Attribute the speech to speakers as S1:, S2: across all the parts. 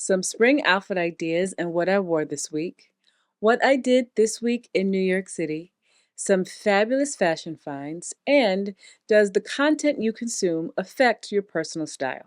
S1: some spring outfit ideas and what I wore this week, what I did this week in New York City, some fabulous fashion finds, and does the content you consume affect your personal style?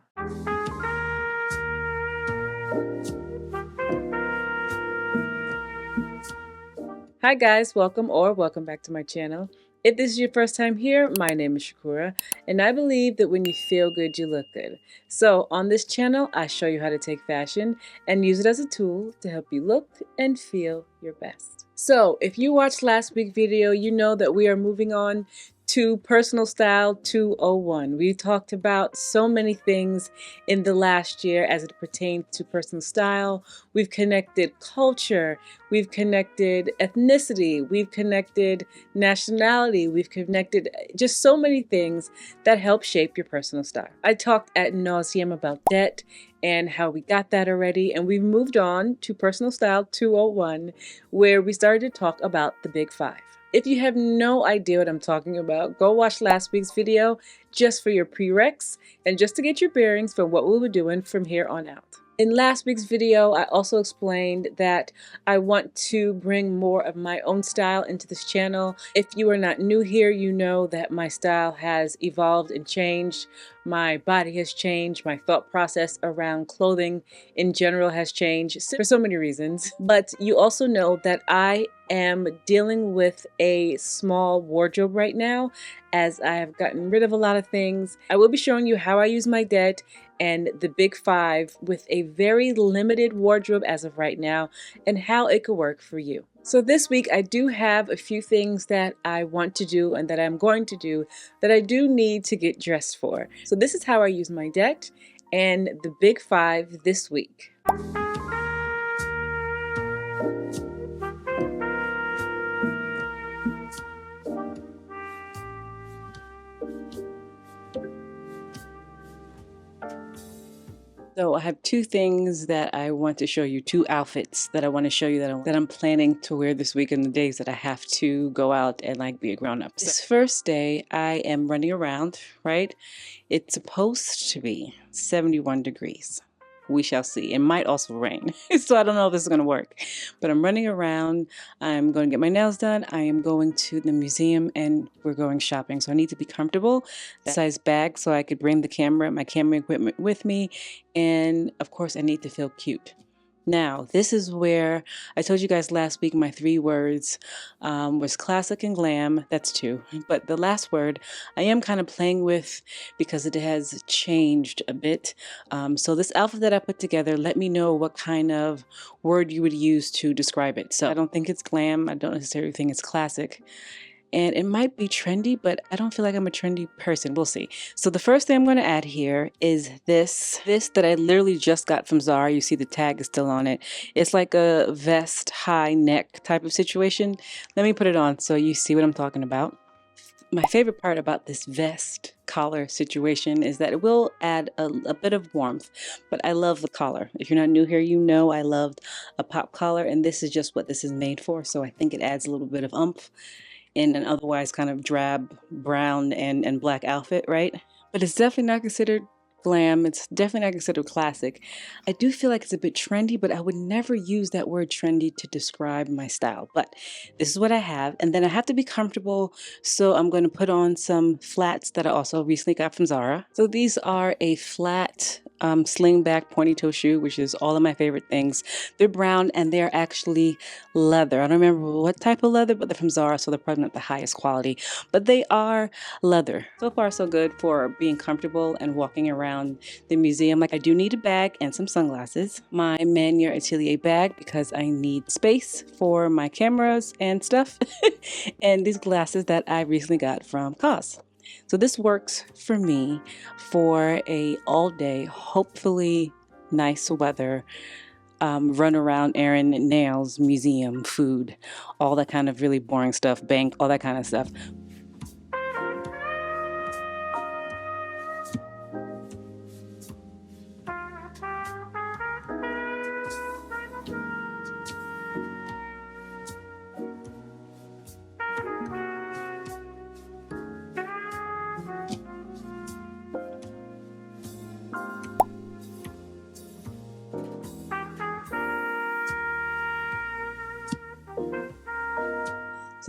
S1: Hi guys, welcome back to my channel. If this is your first time here, my name is Kura, and I believe that when you feel good, you look good. So on this channel, I show you how to take fashion and use it as a tool to help you look and feel your best. So if you watched last week's video, you know that we are moving on to Personal Style 201. We talked about so many things in the last year as it pertains to personal style. We've connected culture, we've connected ethnicity, we've connected nationality, we've connected just so many things that help shape your personal style. I talked ad nauseum about debt and how we got that already, and we've moved on to Personal Style 201, where we started to talk about the big five. If you have no idea what I'm talking about, go watch last week's video just for your prereqs and just to get your bearings for what we'll be doing from here on out. In last week's video, I also explained that I want to bring more of my own style into this channel. If you are not new here, you know that my style has evolved and changed. My body has changed. My thought process around clothing in general has changed for so many reasons. But you also know that I am dealing with a small wardrobe right now as I have gotten rid of a lot of things. I will be showing you how I use my debt and the big five with a very limited wardrobe as of right now and how it could work for you. So this week I do have a few things that I want to do and that I'm going to do that I do need to get dressed for. So this is how I use my debt and the big five this week. So I have two things that I want to show you, two outfits that I want to show you that I'm planning to wear this week in the days that I have to go out and like be a grown up. This first day I am running around, right? It's supposed to be 71 degrees. We shall see. It might also rain. So I don't know if this is going to work. But I'm running around. I'm going to get my nails done. I am going to the museum and we're going shopping. So I need to be comfortable. That size bag so I could bring my camera equipment with me. And of course I need to feel cute. Now, this is where I told you guys last week my three words was classic and glam. That's two. But the last word I am kind of playing with because it has changed a bit. So this outfit that I put together, let me know what kind of word you would use to describe it. So I don't think it's glam. I don't necessarily think it's classic. And it might be trendy, but I don't feel like I'm a trendy person. We'll see. So the first thing I'm going to add here is this that I literally just got from Zara. You see the tag is still on it. It's like a vest, high neck type of situation. Let me put it on so you see what I'm talking about. My favorite part about this vest collar situation is that it will add a bit of warmth, but I love the collar. If you're not new here, you know I loved a pop collar, and this is just what this is made for. So I think it adds a little bit of oomph in an otherwise kind of drab brown and black outfit, right? But it's definitely not considered glam. It's definitely not considered classic. I do feel like it's a bit trendy, but I would never use that word trendy to describe my style. But this is what I have. And then I have to be comfortable. So I'm going to put on some flats that I also recently got from Zara. So these are a flat sling back pointy toe shoe, which is all of my favorite things. They're brown and they're actually leather. I don't remember what type of leather, but they're from Zara, so they're probably not the highest quality, but they are leather. So far so good for being comfortable and walking around the museum. Like, I do need a bag and some sunglasses, my Manier Atelier bag because I need space for my cameras and stuff, and these glasses that I recently got from COS. So this works for me for a all day, hopefully nice weather, run around, errand, nails, museum, food, all that kind of really boring stuff, bank, all that kind of stuff.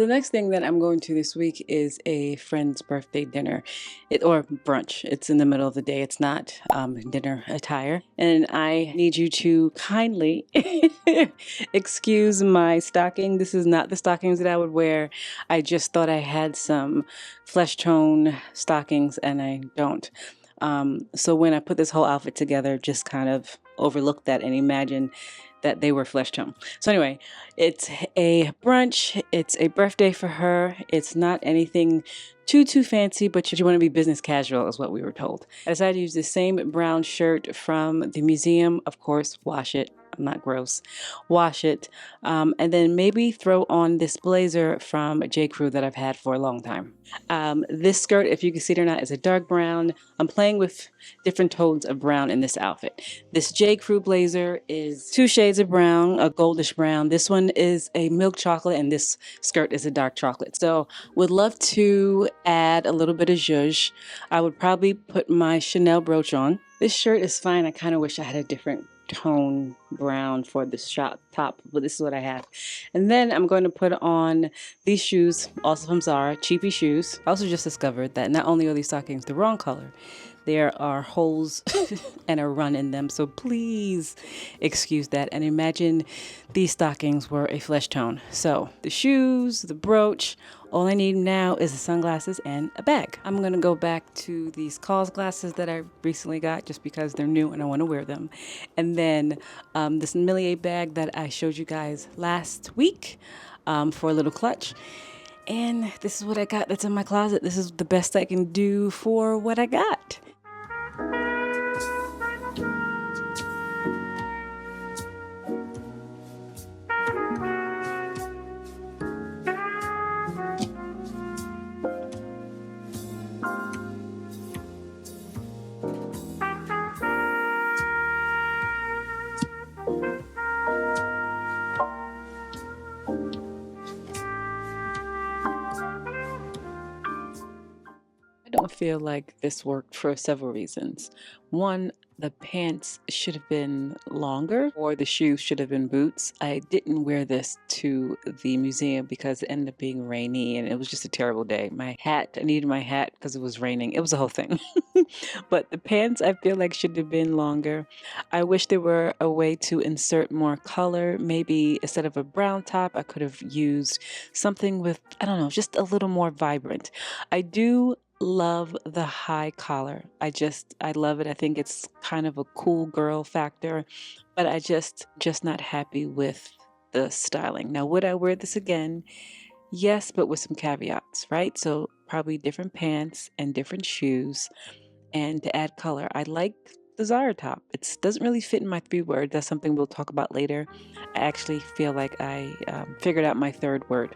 S1: So the next thing that I'm going to this week is a friend's birthday dinner, or brunch. It's in the middle of the day. It's not dinner attire. And I need you to kindly excuse my stocking. This is not the stockings that I would wear. I just thought I had some flesh tone stockings and I don't. So when I put this whole outfit together, just kind of overlooked that and imagine that they were flesh tone. So anyway, it's a brunch. It's a birthday for her. It's not anything too fancy, but you want to be business casual is what we were told. I decided to use the same brown shirt from the museum. Of course, wash it. I'm not gross. Wash it. And then maybe throw on this blazer from J.Crew that I've had for a long time. This skirt, if you can see it or not, is a dark brown. I'm playing with different tones of brown in this outfit. This J.Crew blazer is 2 shades of brown, a goldish brown. This one is a milk chocolate and this skirt is a dark chocolate. So would love to add a little bit of zhuzh. I would probably put my Chanel brooch on. This shirt is fine. I kind of wish I had a different tone brown for the top, but this is what I have. And then I'm going to put on these shoes, also from Zara, cheapy shoes. I also just discovered that not only are these stockings the wrong color, there are holes and a run in them, so please excuse that and imagine these stockings were a flesh tone. So the shoes, the brooch, all I need now is the sunglasses and a bag. I'm gonna go back to these Cause glasses that I recently got just because they're new and I want to wear them. And then this Millier bag that I showed you guys last week for a little clutch. And this is what I got that's in my closet. This is the best I can do for what I got. I don't feel like this worked for several reasons. One, the pants should have been longer or the shoes should have been boots. I didn't wear this to the museum because it ended up being rainy and it was just a terrible day. My hat, I needed my hat because it was raining. It was a whole thing. But the pants I feel like should have been longer. I wish there were a way to insert more color. Maybe instead of a brown top, I could have used something with, I don't know, just a little more vibrant. I do love the high collar. I love it. I think it's kind of a cool girl factor, but I just not happy with the styling. Now, would I wear this again? Yes, but with some caveats, right? So probably different pants and different shoes, and to add color. I like the Zara top. It doesn't really fit in my 3 words. That's something we'll talk about later. I actually feel like I figured out my 3rd word.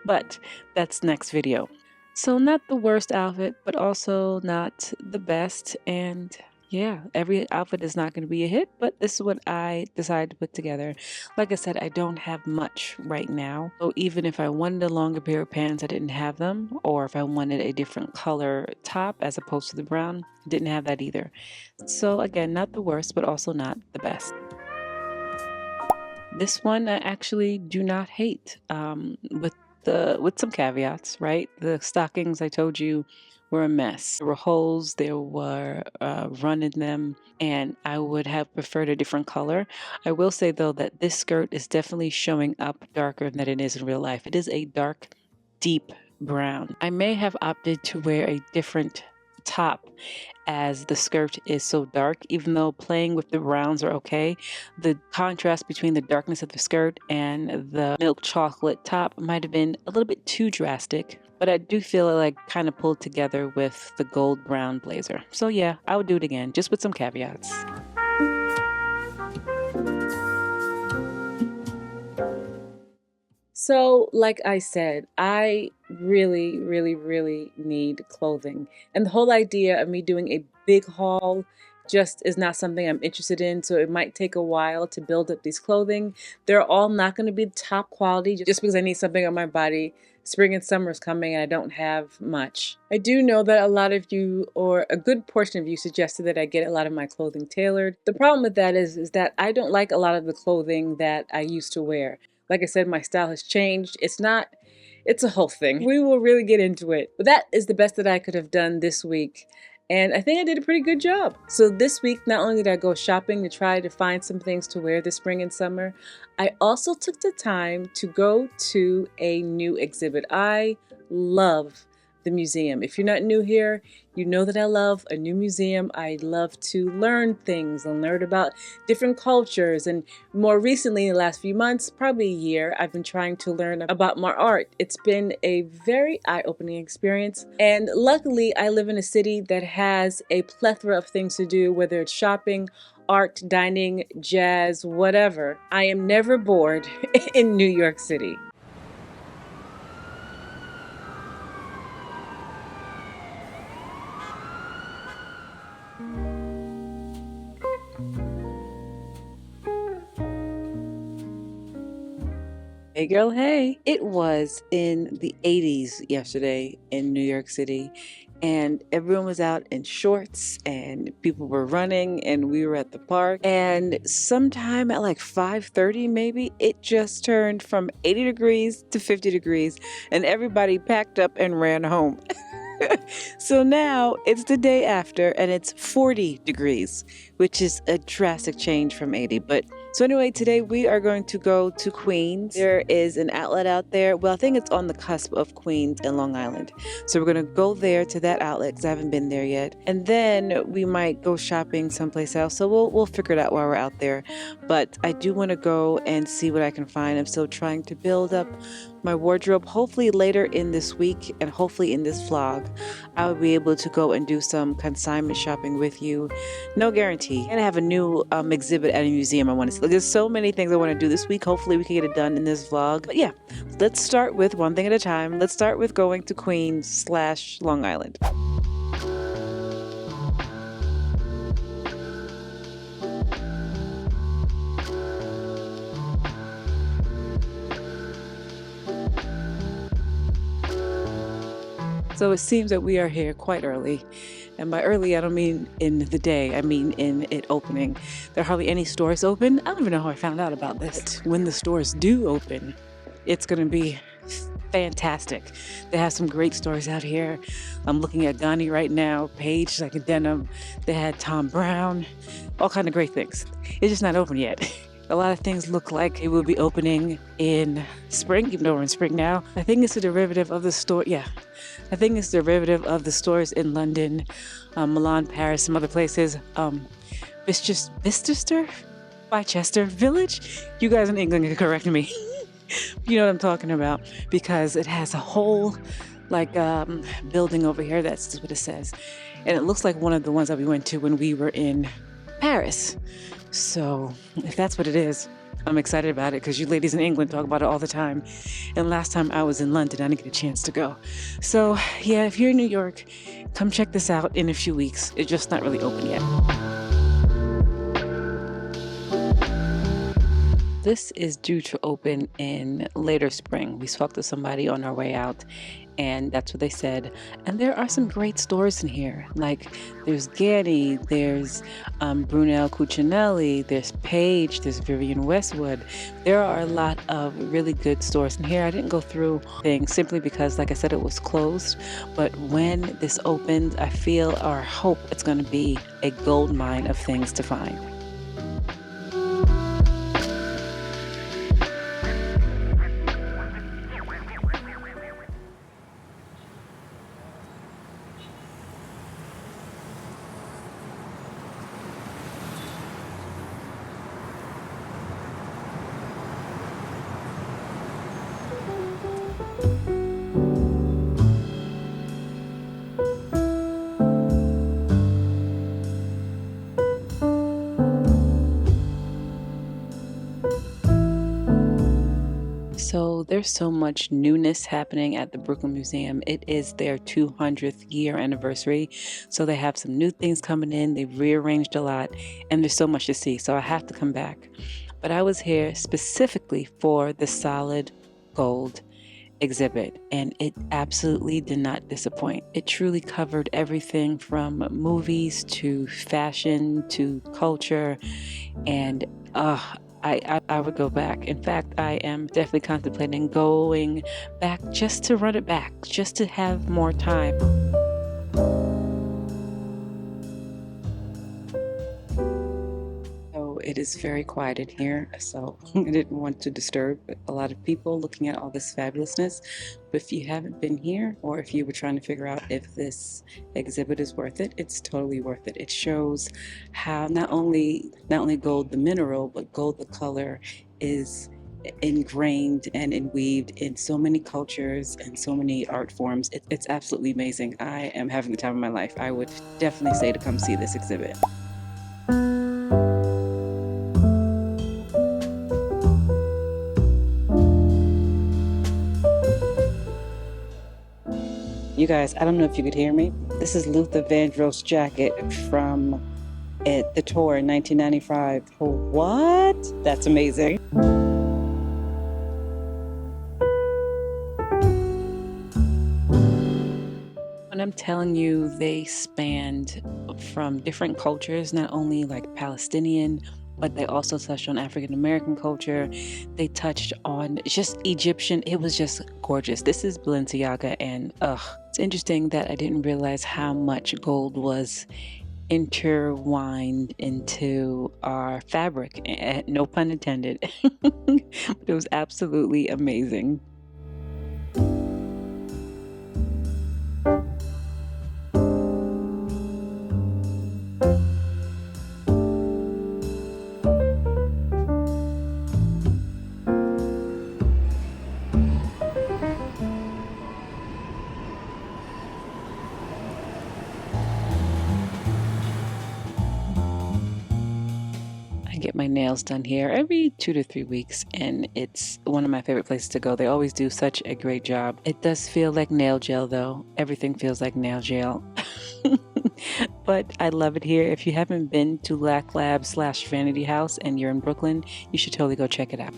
S1: But that's next video. So not the worst outfit, but also not the best. And yeah, every outfit is not going to be a hit, but this is what I decided to put together. Like I said, I don't have much right now. So even if I wanted a longer pair of pants, I didn't have them. Or if I wanted a different color top as opposed to the brown, I didn't have that either. So again, not the worst, but also not the best. This one I actually do not hate, with some caveats, right? The stockings I told you were a mess. There were holes, there were run in them, and I would have preferred a different color. I will say though that this skirt is definitely showing up darker than it is in real life. It is a dark, deep brown. I may have opted to wear a different top as the skirt is so dark. Even though playing with the browns are okay, the contrast between the darkness of the skirt and the milk chocolate top might have been a little bit too drastic, but I do feel it like kind of pulled together with the gold brown blazer. So yeah, I would do it again, just with some caveats. So, like I said, I really, really, really need clothing. And the whole idea of me doing a big haul just is not something I'm interested in. So it might take a while to build up these clothing. They're all not going to be top quality just because I need something on my body. Spring and summer is coming and I don't have much. I do know that a lot of you, or a good portion of you, suggested that I get a lot of my clothing tailored. The problem with that is that I don't like a lot of the clothing that I used to wear. Like I said, my style has changed. It's a whole thing. We will really get into it. But that is the best that I could have done this week. And I think I did a pretty good job. So this week, not only did I go shopping to try to find some things to wear this spring and summer, I also took the time to go to a new exhibit. I love the museum. If you're not new here, you know that I love a new museum. I love to learn things and learn about different cultures. And more recently, in the last few months, probably a year, I've been trying to learn about more art. It's been a very eye-opening experience. And luckily, I live in a city that has a plethora of things to do, whether it's shopping, art, dining, jazz, whatever. I am never bored in New York City. Hey girl, hey. It was in the 80s yesterday in New York City, and everyone was out in shorts and people were running, and we were at the park, and sometime at like 5:30 maybe, it just turned from 80 degrees to 50 degrees and everybody packed up and ran home. So now it's the day after and it's 40 degrees, which is a drastic change from 80. But so anyway, today we are going to go to Queens. There is an outlet out there. Well, I think it's on the cusp of Queens and Long Island. So we're going to go there to that outlet because I haven't been there yet. And then we might go shopping someplace else. So we'll figure it out while we're out there. But I do want to go and see what I can find. I'm still trying to build up my wardrobe. Hopefully later in this week and hopefully in this vlog, I will be able to go and do some consignment shopping with you. No guarantee. And I have a new exhibit at a museum I want to see. There's so many things I want to do this week. Hopefully we can get it done in this vlog. But yeah, let's start with one thing at a time. Let's start with going to Queens/Long Island. So it seems that we are here quite early. And by early, I don't mean in the day, I mean in it opening. There are hardly any stores open. I don't even know how I found out about this. When the stores do open, it's going to be fantastic. They have some great stores out here. I'm looking at Donnie right now, Paige, like a denim. They had Tom Brown, all kind of great things. It's just not open yet. A lot of things look like it will be opening in spring, even though we're in spring now. I think it's a derivative of the store. Yeah, I think it's a derivative of the stores in London, Milan, Paris, some other places. Bicester, Bicester Village. You guys in England can correct me. You know what I'm talking about, because it has a whole building over here. That's what it says, and it looks like one of the ones that we went to when we were in Paris. So if that's what it is, I'm excited about it because you ladies in England talk about it all the time. And last time I was in London, I didn't get a chance to go. So yeah, if you're in New York, come check this out in a few weeks. It's just not really open yet. This is due to open in later spring. We spoke to somebody on our way out, and that's what they said. And there are some great stores in here. Like there's Ganni, there's Brunel Cucinelli, there's Paige, there's Vivienne Westwood. There are a lot of really good stores in here. I didn't go through things simply because, like I said, it was closed. But when this opens, I feel or hope it's going to be a gold mine of things to find. So there's so much newness happening at the Brooklyn Museum. It is their 200th year anniversary. So they have some new things coming in. They've rearranged a lot and there's so much to see. So I have to come back. But I was here specifically for the solid gold exhibit, and it absolutely did not disappoint. It truly covered everything from movies to fashion to culture, and I would go back. In fact, I am definitely contemplating going back just to run it back, just to have more time. So it is very quiet in here, so I didn't want to disturb a lot of people looking at all this fabulousness. But if you haven't been here, or if you were trying to figure out if this exhibit is worth it, it's totally worth it. It shows how not only gold the mineral, but gold the color is ingrained and weaved in so many cultures and so many art forms. It's absolutely amazing. I am having the time of my life. I would definitely say to come see this exhibit. You guys, I don't know if you could hear me. This is Luther Vandross' jacket from the tour in 1995. What? That's amazing. When I'm telling you, they spanned from different cultures, not only like Palestinian, but they also touched on African American culture. They touched on just Egyptian. It was just gorgeous. This is Balenciaga, and it's interesting that I didn't realize how much gold was intertwined into our fabric. No pun intended. But it was absolutely amazing. I get my nails done here every 2 to 3 weeks, and it's one of my favorite places to go. They always do such a great job. It does feel like nail gel though. Everything feels like nail gel. But I love it here. If you haven't been to Lack Lab / Vanity House and you're in Brooklyn, you should totally go check it out.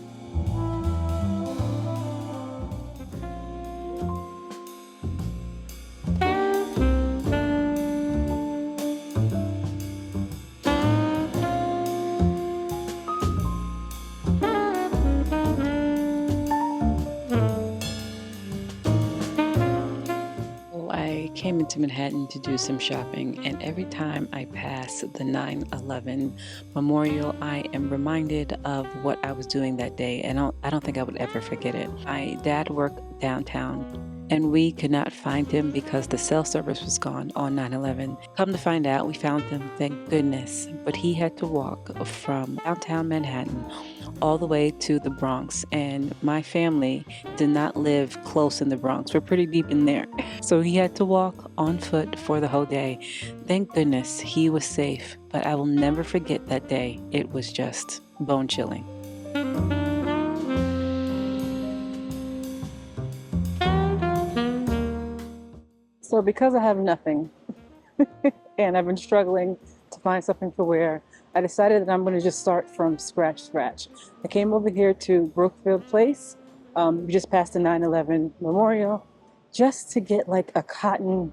S1: I came into Manhattan to do some shopping, and every time I pass the 9/11 memorial, I am reminded of what I was doing that day, and I don't think I would ever forget it. My dad worked downtown, and we could not find him because the cell service was gone on 9/11. Come to find out, we found him, thank goodness, but he had to walk from downtown Manhattan all the way to the Bronx, and my family did not live close in the Bronx. We're pretty deep in there. So he had to walk on foot for the whole day. Thank goodness he was safe, but I will never forget that day. It was just bone chilling. So because I have nothing and I've been struggling to find something to wear, I decided that I'm going to just start from scratch. I came over here to Brookfield Place, we just passed the 9/11 memorial, just to get like a cotton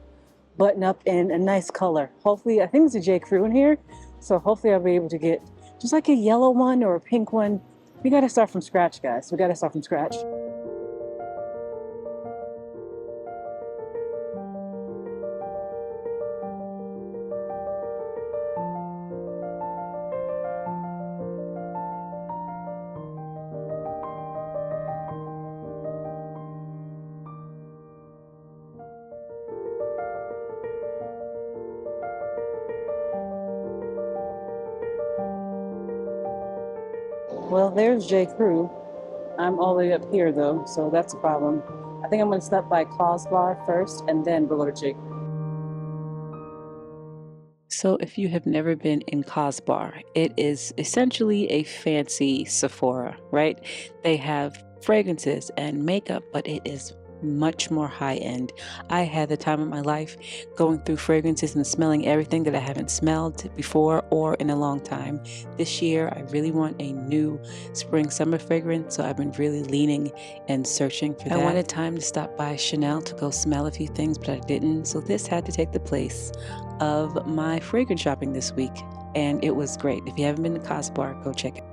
S1: button up in a nice color. Hopefully, I think there's a J.Crew in here, so hopefully I'll be able to get just like a yellow one or a pink one. We got to start from scratch, guys. We got to start from scratch. Well, there's J.Crew. I'm all the way up here though, so that's a problem. I think I'm going to stop by Cause Bar first and then we'll go to J.Crew. So if you have never been in Cause Bar, it is essentially a fancy Sephora, right? They have fragrances and makeup, but it is much more high-end. I had the time of my life going through fragrances and smelling everything that I haven't smelled before or in a long time. This year I really want a new spring summer fragrance, so I've been really leaning and searching for that. I wanted time to stop by Chanel to go smell a few things, but I didn't, so this had to take the place of my fragrance shopping this week, and it was great. If you haven't been to Cos Bar, go check it out.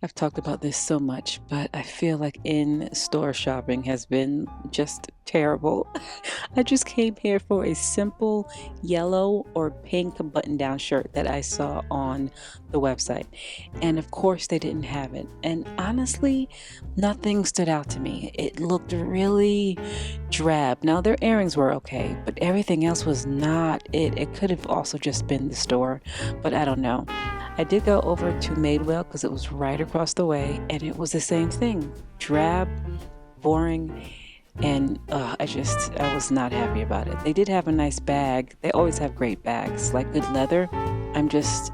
S1: I've talked about this so much, but I feel like in-store shopping has been just terrible. I just came here for a simple yellow or pink button-down shirt that I saw on the website. And of course they didn't have it. And honestly, nothing stood out to me. It looked really drab. Now their earrings were okay, but everything else was not it. It could have also just been the store, but I don't know. I did go over to Madewell because it was right across the way, and it was the same thing. Drab, boring, and I was not happy about it. They did have a nice bag. They always have great bags, like good leather. I'm just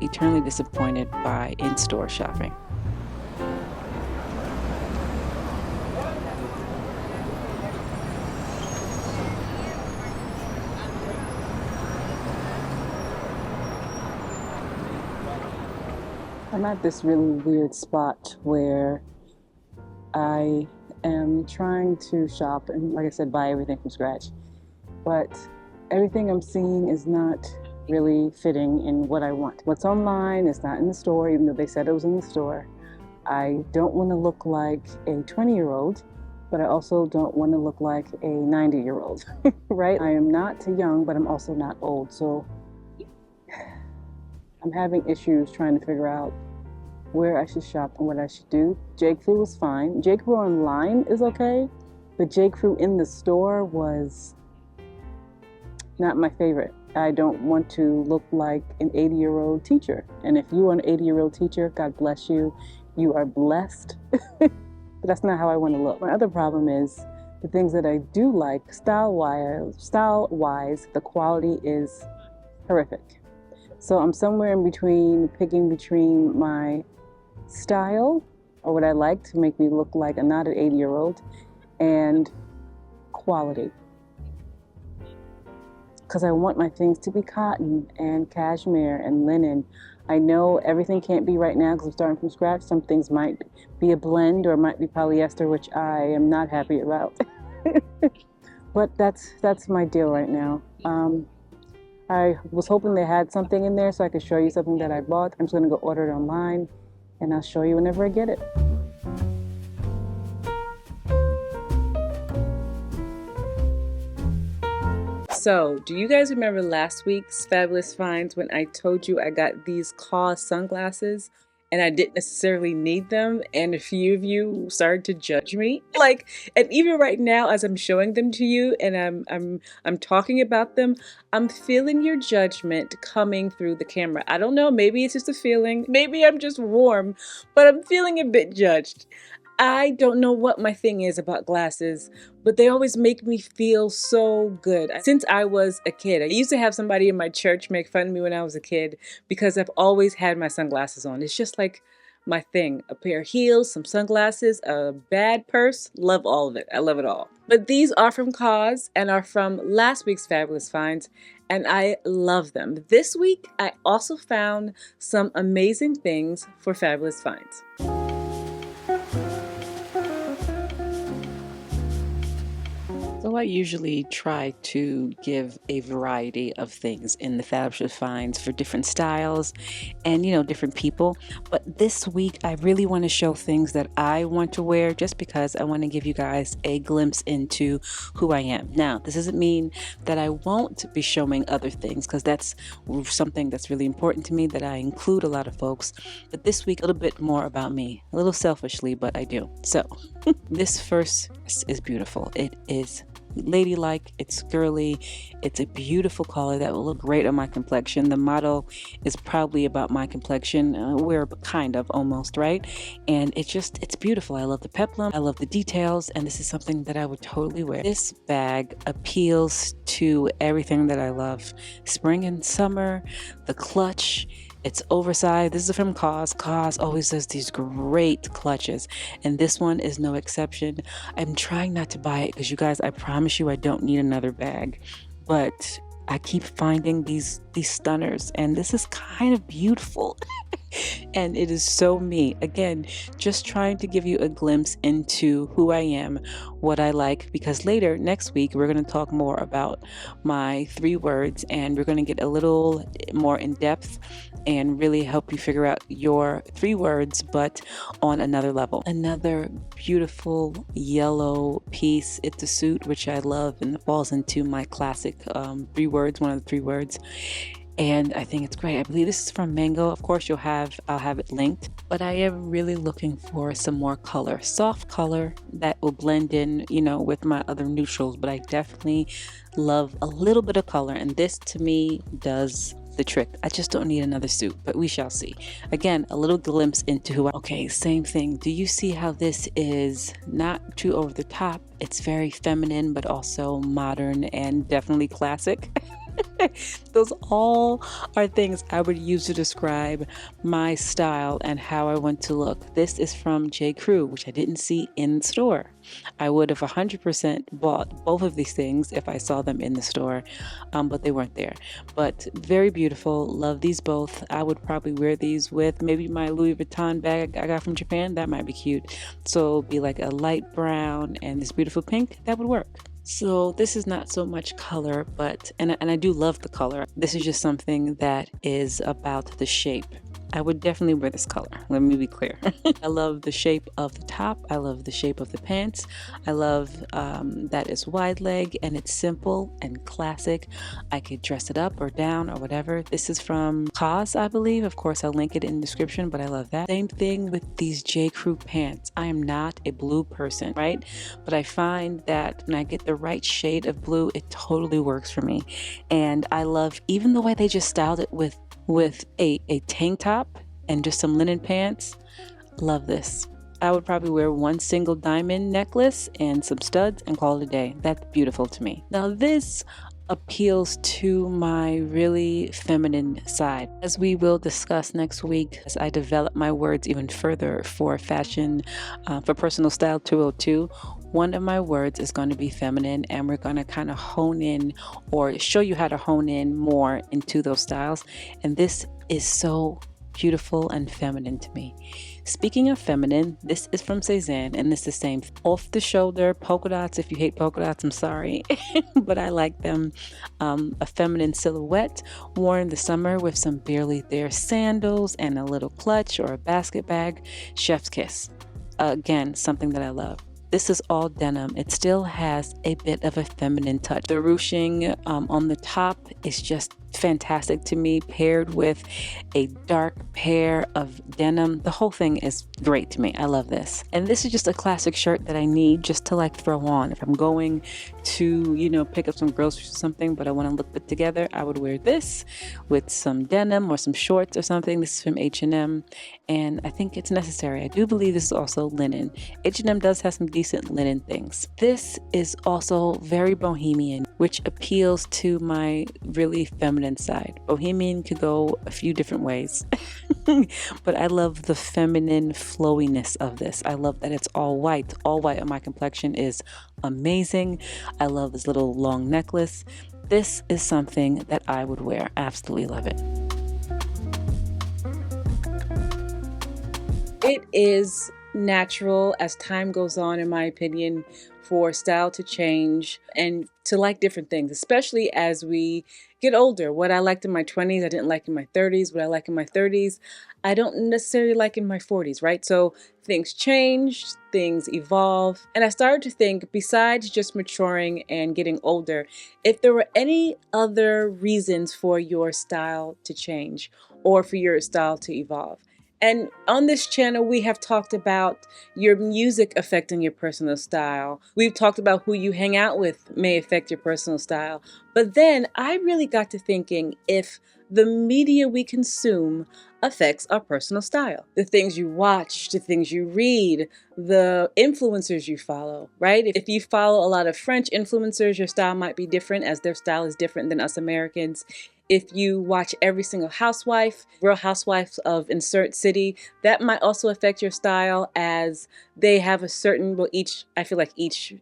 S1: eternally disappointed by in-store shopping. I'm at this really weird spot where I am trying to shop and, like I said, buy everything from scratch. But everything I'm seeing is not really fitting in what I want. What's online is not in the store, even though they said it was in the store. I don't want to look like a 20-year-old, but I also don't want to look like a 90-year-old, right? I am not too young, but I'm also not old. So I'm having issues trying to figure out where I should shop and what I should do. J.Crew was fine. J.Crew online is okay, but J.Crew in the store was not my favorite. I don't want to look like an 80-year-old teacher. And if you are an 80-year-old teacher, God bless you. You are blessed. But that's not how I want to look. My other problem is the things that I do like, style-wise, the quality is horrific. So I'm somewhere in between, picking between my style, or what I like to make me look like a not an 80-year-old, and quality. Because I want my things to be cotton and cashmere and linen. I know everything can't be right now because I'm starting from scratch. Some things might be a blend or might be polyester, which I am not happy about. But that's my deal right now. I was hoping they had something in there so I could show you something that I bought. I'm just gonna go order it online and I'll show you whenever I get it. So, do you guys remember last week's Fabulous Finds when I told you I got these Kura sunglasses and I didn't necessarily need them, and a few of you started to judge me? Like, and even right now as I'm showing them to you and I'm talking about them, I'm feeling your judgment coming through the camera. I don't know, maybe it's just a feeling, maybe I'm just warm, but I'm feeling a bit judged. I don't know what my thing is about glasses, but they always make me feel so good. Since I was a kid, I used to have somebody in my church make fun of me when I was a kid because I've always had my sunglasses on. It's just like my thing. A pair of heels, some sunglasses, a bad purse, love all of it. I love it all. But these are from Cause and are from last week's Fabulous Finds, and I love them. This week, I also found some amazing things for Fabulous Finds. So I usually try to give a variety of things in the Fabulous Finds for different styles and, different people. But this week, I really want to show things that I want to wear just because I want to give you guys a glimpse into who I am. Now, this doesn't mean that I won't be showing other things because that's something that's really important to me, that I include a lot of folks. But this week, a little bit more about me, a little selfishly, but I do. So this first is beautiful. It is ladylike, it's girly, it's a beautiful color that will look great on my complexion. The model is probably about my complexion, we're kind of almost, right? And it's beautiful. I love the peplum, I love the details, and this is something that I would totally wear. This bag appeals to everything that I love. Spring and summer, the clutch, it's oversized. This is from Cause. Cause always does these great clutches, and this one is no exception. I'm trying not to buy it because, you guys, I promise you I don't need another bag, but I keep finding these stunners, and this is kind of beautiful. And it is so me. Again, just trying to give you a glimpse into who I am, what I like, because later next week we're going to talk more about my 3 words, and we're going to get a little more in depth and really help you figure out your 3 words, but on another level. Another beautiful yellow piece. It's a suit, which I love, and it falls into my classic 3 words, one of the 3 words. And I think it's great. I believe this is from Mango. Of course, I'll have it linked, but I am really looking for some more color, soft color that will blend in, with my other neutrals, but I definitely love a little bit of color. And this to me does the trick. I just don't need another suit, but we shall see. Again, a little glimpse into okay, same thing. Do you see how this is not too over the top? It's very feminine, but also modern and definitely classic. Those all are things I would use to describe my style and how I want to look. This is from J.Crew, which I didn't see in the store. I would have 100% bought both of these things if I saw them in the store, but they weren't there. But very beautiful. Love these both. I would probably wear these with maybe my Louis Vuitton bag I got from Japan. That might be cute. So be like a light brown and this beautiful pink. That would work. So this is not so much color, but, and I do love the color. This is just something that is about the shape. I would definitely wear this color. Let me be clear. I love the shape of the top. I love the shape of the pants. I love that it's wide leg and it's simple and classic. I could dress it up or down or whatever. This is from Cause, I believe. Of course, I'll link it in the description, but I love that. Same thing with these J.Crew pants. I am not a blue person, right? But I find that when I get the right shade of blue, it totally works for me. And I love even the way they just styled it with a tank top and just some linen pants. Love this. I would probably wear one single diamond necklace and some studs and call it a day. That's beautiful to me. Now this appeals to my really feminine side, as we will discuss next week as I develop my words even further for fashion, for personal style 202. One of my words is going to be feminine, and we're going to kind of hone in or show you how to hone in more into those styles. And this is so beautiful and feminine to me. Speaking of feminine, this is from Cezanne, and it's the same. Off the shoulder, polka dots. If you hate polka dots, I'm sorry, but I like them. A feminine silhouette worn in the summer with some barely there sandals and a little clutch or a basket bag. Chef's kiss. Again, something that I love. This is all denim. It still has a bit of a feminine touch. The ruching on the top is just fantastic to me, paired with a dark pair of denim. The whole thing is great to me. I love this. And this is just a classic shirt that I need just to like throw on. If I'm going to, pick up some groceries or something, but I want to look put together, I would wear this with some denim or some shorts or something. This is from H&M, and I think it's necessary. I do believe this is also linen. H&M does have some decent linen things. This is also very bohemian, which appeals to my really feminine side. Bohemian could go a few different ways, but I love the feminine flowiness of this. I love that it's all white. All white on my complexion is amazing. I love this little long necklace. This is something that I would wear. Absolutely love it. It is natural as time goes on, in my opinion, for style to change and to like different things, especially as we get older. What I liked in my 20s, I didn't like in my 30s. What I like in my 30s, I don't necessarily like in my 40s, right? So things change, things evolve. And I started to think, besides just maturing and getting older, if there were any other reasons for your style to change or for your style to evolve. And on this channel, we have talked about your music affecting your personal style. We've talked about who you hang out with may affect your personal style. But then I really got to thinking if the media we consume affects our personal style. The things you watch, the things you read, the influencers you follow, right? If you follow a lot of French influencers, your style might be different, as their style is different than us Americans. If you watch every single housewife, Real Housewives of insert city, that might also affect your style, as they have a certain, I feel like each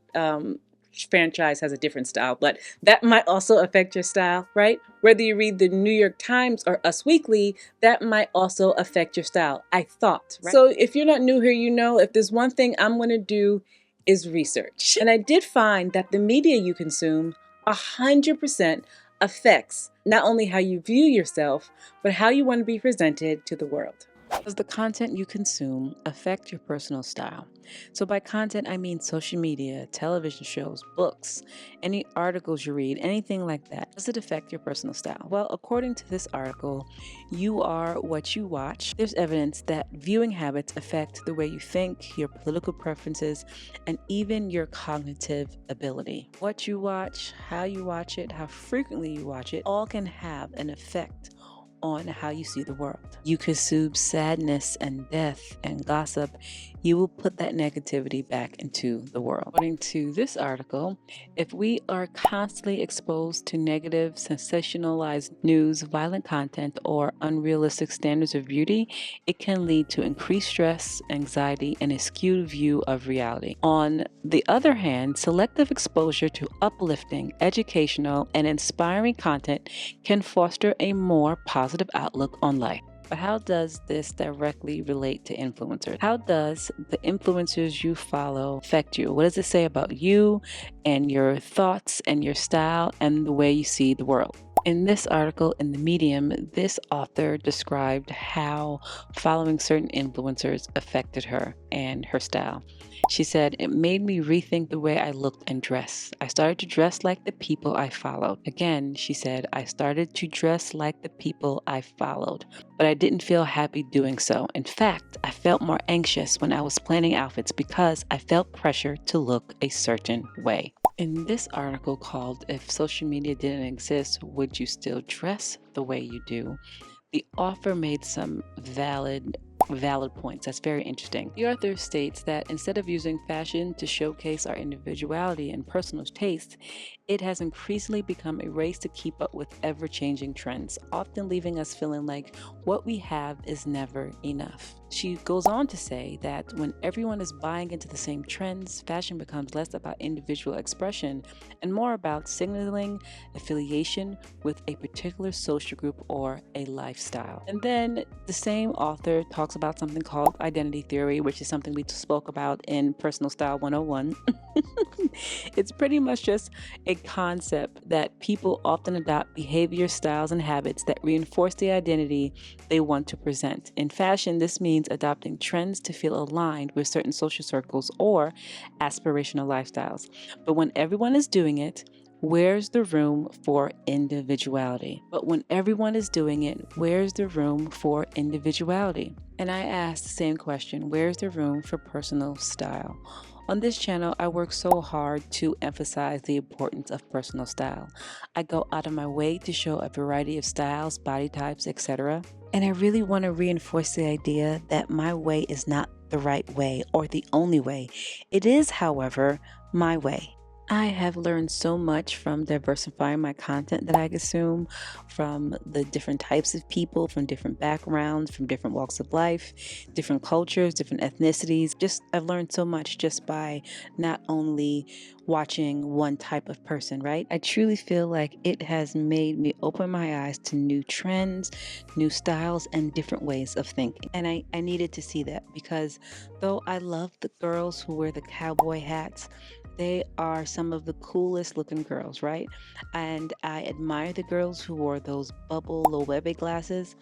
S1: franchise has a different style, but that might also affect your style, right? Whether you read the New York Times or Us Weekly, that might also affect your style, I thought, right? So if you're not new here, you know, if there's one thing I'm going to do is research. And I did find that the media you consume 100% affects not only how you view yourself, but how you want to be presented to the world. Does the content you consume affect your personal style? So by content, I mean social media, television shows, books, any articles you read, anything like that. Does it affect your personal style? Well, according to this article, you are what you watch. There's evidence that viewing habits affect the way you think, your political preferences, and even your cognitive ability. What you watch, how you watch it, how frequently you watch it, all can have an effect on how you see the world. You consume sadness and death and gossip, you will put that negativity back into the world. According to this article, if we are constantly exposed to negative, sensationalized news, violent content, or unrealistic standards of beauty, it can lead to increased stress, anxiety, and a skewed view of reality. On the other hand, selective exposure to uplifting, educational, and inspiring content can foster a more positive outlook on life. But how does this directly relate to influencers? How does the influencers you follow affect you? What does it say about you and your thoughts and your style and the way you see the world? In this article in the Medium, this author described how following certain influencers affected her and her style. She said, "It made me rethink the way I looked and dressed. I started to dress like the people I followed." Again, she said, "I started to dress like the people I followed, but I didn't feel happy doing so. In fact, I felt more anxious when I was planning outfits because I felt pressure to look a certain way." In this article called "If Social Media Didn't Exist, Would You Still Dress the Way You Do?" the author made some valid points. That's very interesting. The author states that instead of using fashion to showcase our individuality and personal taste, it has increasingly become a race to keep up with ever-changing trends, often leaving us feeling like what we have is never enough. She goes on to say that when everyone is buying into the same trends, fashion becomes less about individual expression and more about signaling affiliation with a particular social group or a lifestyle. And then the same author talks about something called identity theory, which is something we spoke about in Personal Style 101. It's pretty much just a concept that people often adopt behavior, styles, and habits that reinforce the identity they want to present. In fashion, this means adopting trends to feel aligned with certain social circles or aspirational lifestyles. But when everyone is doing it, where's the room for individuality? And I asked the same question, where's the room for personal style? On this channel, I work so hard to emphasize the importance of personal style. I go out of my way to show a variety of styles, body types, etc. And I really want to reinforce the idea that my way is not the right way or the only way. It is, however, my way. I have learned so much from diversifying my content that I consume, from the different types of people, from different backgrounds, from different walks of life, different cultures, different ethnicities. I've learned so much just by not only watching one type of person, right? I truly feel like it has made me open my eyes to new trends, new styles, and different ways of thinking. And I needed to see that because though I love the girls who wear the cowboy hats, they are some of the coolest looking girls, right? And I admire the girls who wore those bubble Loewe glasses.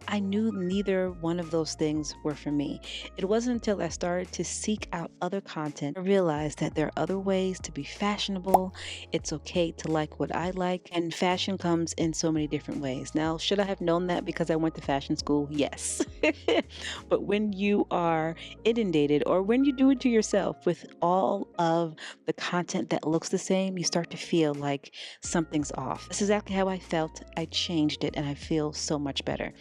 S1: I knew neither one of those things were for me. It wasn't until I started to seek out other content I realized that there are other ways to be fashionable. It's okay to like what I like, and fashion comes in so many different ways. Now, should I have known that because I went to fashion school? Yes. But when you are inundated, or when you do it to yourself with all of the content that looks the same, you start to feel like something's off. That's exactly how I felt. I changed it and I feel so much better.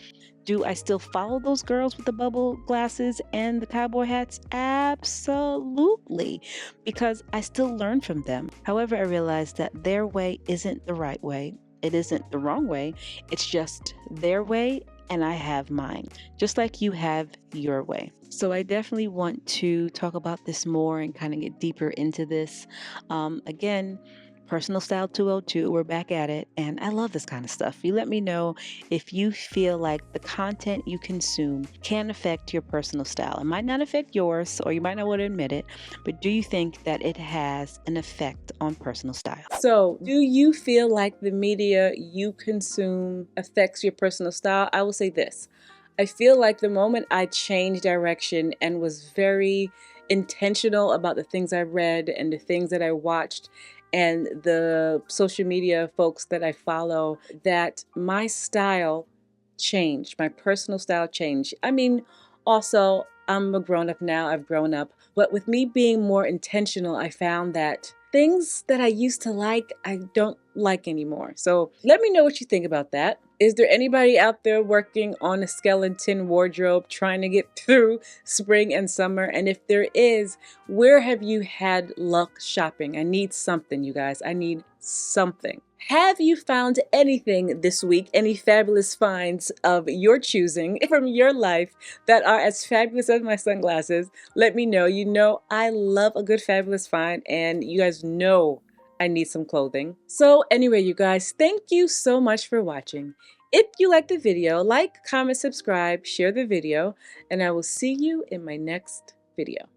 S1: Do I still follow those girls with the bubble glasses and the cowboy hats? Absolutely, because I still learn from them. However, I realized that their way isn't the right way. It isn't the wrong way. It's just their way and I have mine, just like you have your way. So I definitely want to talk about this more and kind of get deeper into this. Again, Personal Style 202, we're back at it, and I love this kind of stuff. You let me know if you feel like the content you consume can affect your personal style. It might not affect yours, or you might not want to admit it, but do you think that it has an effect on personal style? So, do you feel like the media you consume affects your personal style? I will say this. I feel like the moment I changed direction and was very intentional about the things I read and the things that I watched and the social media folks that I follow, that my style changed, my personal style changed. I mean, also, I'm a grown up now, I've grown up, but with me being more intentional, I found that things that I used to like, I don't like anymore. So let me know what you think about that. Is there anybody out there working on a skeleton wardrobe trying to get through spring and summer? And if there is, where have you had luck shopping? I need something, you guys. I need something. Have you found anything this week, any fabulous finds of your choosing from your life that are as fabulous as my sunglasses? Let me know. You know, I love a good fabulous find, and you guys know I need some clothing. So anyway, you guys, thank you so much for watching. If you liked the video, like, comment, subscribe, share the video, and I will see you in my next video.